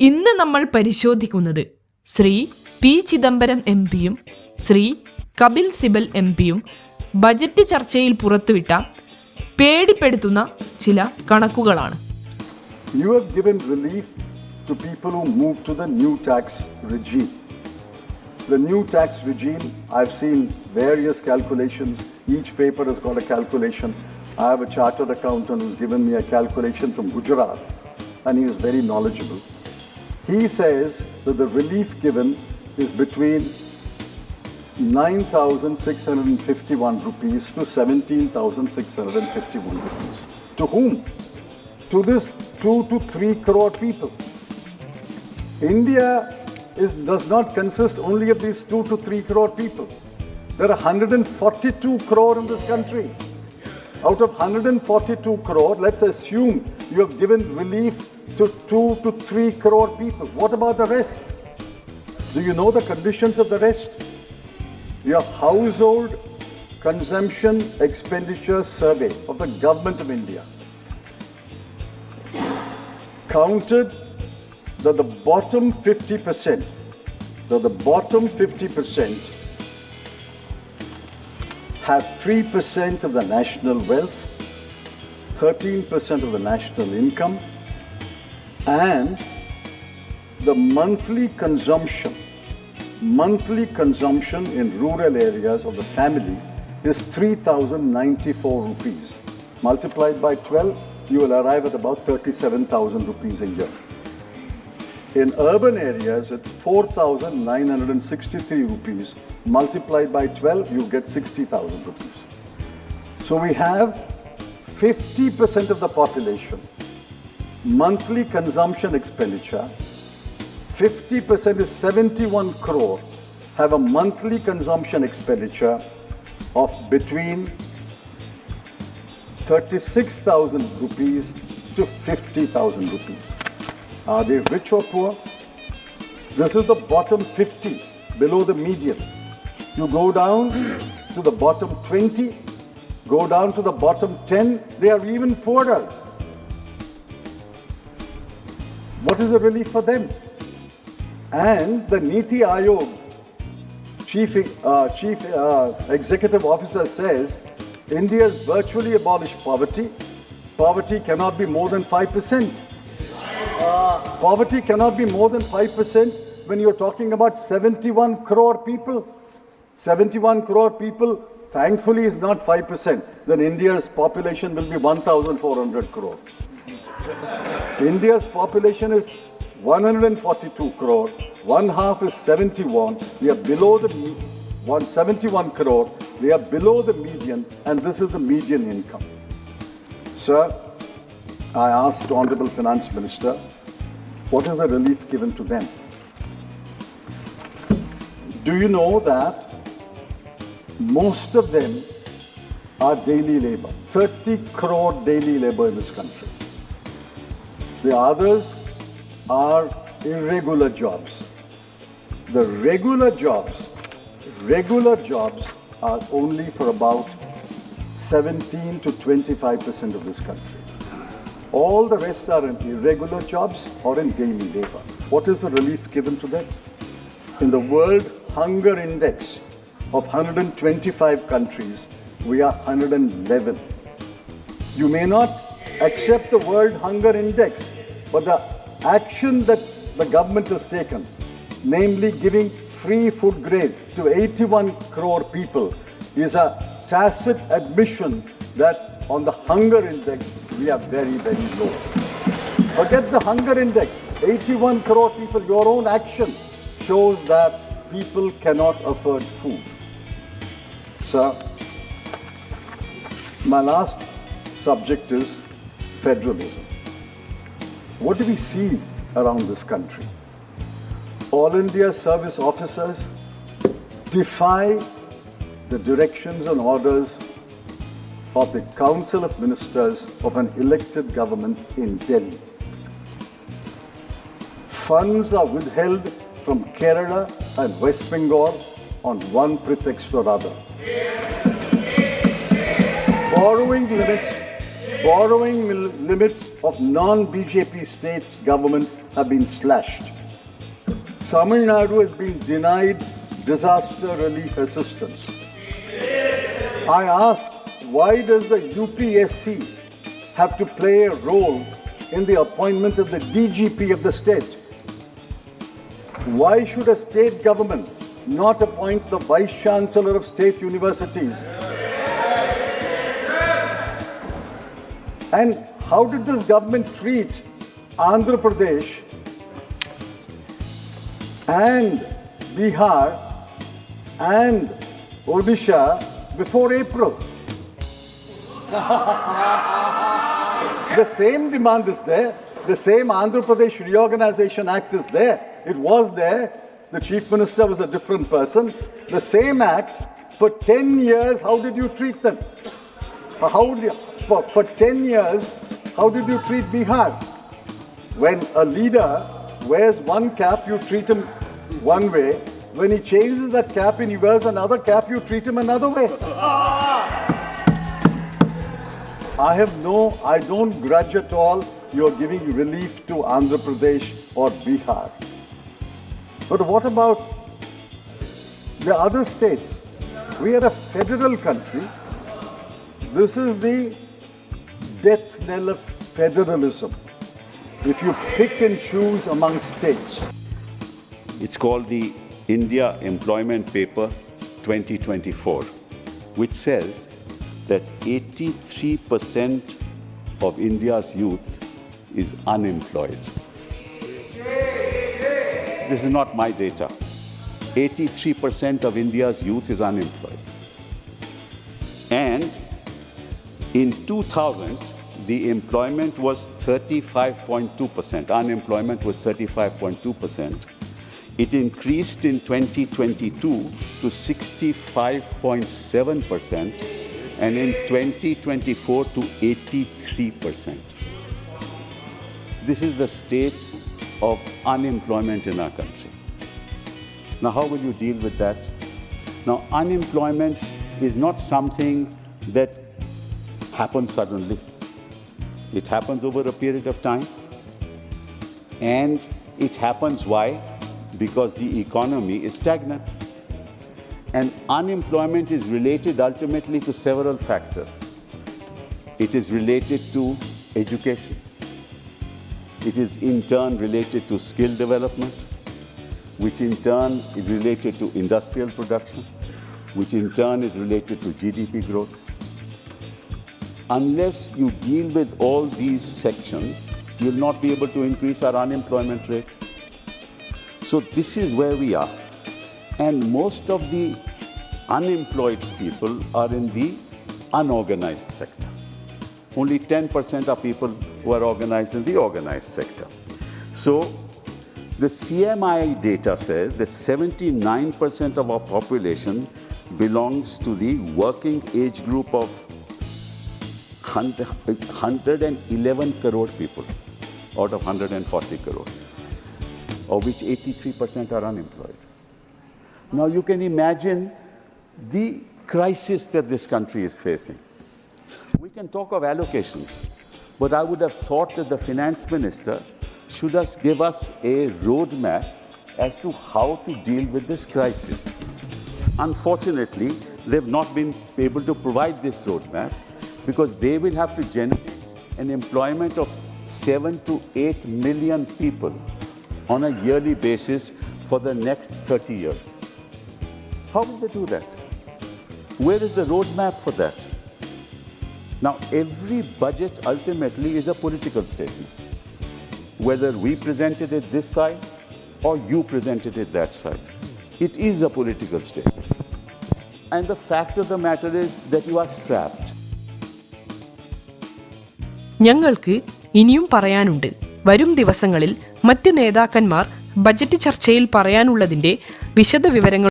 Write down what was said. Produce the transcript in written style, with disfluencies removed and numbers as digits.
ഇന്ന് നമ്മൾ പരിശോധിക്കുന്നത് ശ്രീ പി ചിദംബരം എം പിയും ശ്രീ കപിൽ സിബൽ എം പിയും ബജറ്റ് ചർച്ചയിൽ പുറത്തുവിട്ട പേടിപ്പെടുത്തുന്ന ചില കണക്കുകളാണ്. You have given relief to people who moved to the new tax regime. The new tax regime, I've seen various calculations. Each paper has got a calculation. I have a chartered accountant who's given me a calculation from Gujarat, and he is very knowledgeable. He says that the relief given is between 9,651 rupees to 17,651 rupees. To whom? To this 2 to 3 crore people. India does not consist only of these 2 to 3 crore people. There are 142 crore in this country. Out of 142 crore, let's assume you have given relief to 2 to 3 crore people. What about the rest? Do you know the conditions of the rest? Your household consumption expenditure survey of the government of India counted that the bottom 50%, have 3% of the national wealth, 13% of the national income, and the monthly consumption in rural areas of the family is 3,094 rupees. Multiplied by 12, you will arrive at about 37,000 rupees a year. In urban areas, it's 4,963 rupees. Multiplied by 12, you get 60,000 rupees. So we have 50% of the population, monthly consumption expenditure, 50% is 71 crore, have a monthly consumption expenditure of between 36,000 rupees to 50,000 rupees. Are they rich or poor? This is the bottom 50, below the median. You go down to the bottom 20, go down to the bottom 10, they are even poorer. What is the relief for them? And the Niti Aayog chief executive officer says India has virtually abolished poverty. Poverty cannot be more than 5%. Poverty cannot be more than 5% when you're talking about 71 crore people. 71 crore people, thankfully, is not 5%. Then India's population will be 1,400 crore. India's population is 142 crore. One half is 71. We are below the 171 crore. We are below the median, and this is the median income. Sir, I asked the Honorable Finance Minister, what is the relief given to them? Do you know that most of them are daily labor? 30 crore daily labor in this country. The others are irregular jobs. The regular jobs are only for about 17 to 25% of this country. All the rest are in irregular jobs or in daily labor. What is the relief given to them? In the World Hunger Index of 125 countries, we are 111. You may not accept the World Hunger Index, but the action that the government has taken, namely giving free food grade to 81 crore people, is a tacit admission that on the hunger index, we are very, very low. Forget the hunger index. 81 crore people, your own action shows that people cannot afford food. Sir, my last subject is federalism. What do we see around this country? All India service officers defy the directions and orders of the Council of Ministers of an elected government in Delhi. Funds are withheld from Kerala and West Bengal on one pretext or other. Borrowing limits Borrowing limits of non-BJP states governments have been slashed. Tamil Nadu has been denied disaster relief assistance. I ask, why does the UPSC have to play a role in the appointment of the DGP of the state? Why should a state government not appoint the Vice Chancellor of state universities? And how did this government treat Andhra Pradesh and Bihar and Odisha before April? The same demand is there. The same Andhra Pradesh Reorganization Act is there. It was there. The Chief Minister was a different person. The same act, for 10 years, how did you treat them? For 10 years, how did you treat Bihar? When a leader wears one cap, you treat him one way. When he changes that cap and he wears another cap, you treat him another way. I don't grudge at all you're giving relief to Andhra Pradesh or Bihar. But what about the other states? We are a federal country. This is the death knell of federalism. If you pick and choose among states. It's called the India Employment Paper 2024, which says that 83% of India's youth is unemployed. This is not my data. 83% of India's youth is unemployed. And in 2000, the employment was 35.2%. Unemployment was 35.2%. It increased in 2022 to 65.7%, and in 2024 to 83%. This is the state of unemployment in our country. Now, how will you deal with that? Now, unemployment is not something that happens suddenly. It happens over a period of time. And it happens why? Because the economy is stagnant. And unemployment is related ultimately to several factors. It is related to education. It is in turn related to skill development, which in turn is related to industrial production, which in turn is related to GDP growth. Unless you deal with all these sections, you'll not be able to increase our unemployment rate. So this is where we are. And most of the unemployed people are in the unorganized sector. Only 10% are people who are organized in the organized sector. So the CMI data says that 79% of our population belongs to the working age group of 111 crore people out of 140 crore, of which 83% are unemployed. Now you can imagine the crisis that this country is facing. We can talk of allocations, but I would have thought that the finance minister should give us a roadmap as to how to deal with this crisis. Unfortunately, they've not been able to provide this roadmap because they will have to generate an employment of 7 to 8 million people on a yearly basis for the next 30 years. How will they do that? Where is the roadmap for that? Now, every budget ultimately is a political statement. Whether we presented it this side or you presented it that side, it is a political statement. And the fact of the matter is that you are strapped. ഞങ്ങൾക്ക് ഇനിയും പറയാനുണ്ട്. വരും ദിവസങ്ങളിൽ മറ്റ് നേതാക്കന്മാർ budget ചർച്ചയിൽ പറയാനുള്ളതിന്റെ വിശദവിവരങ്ങൾ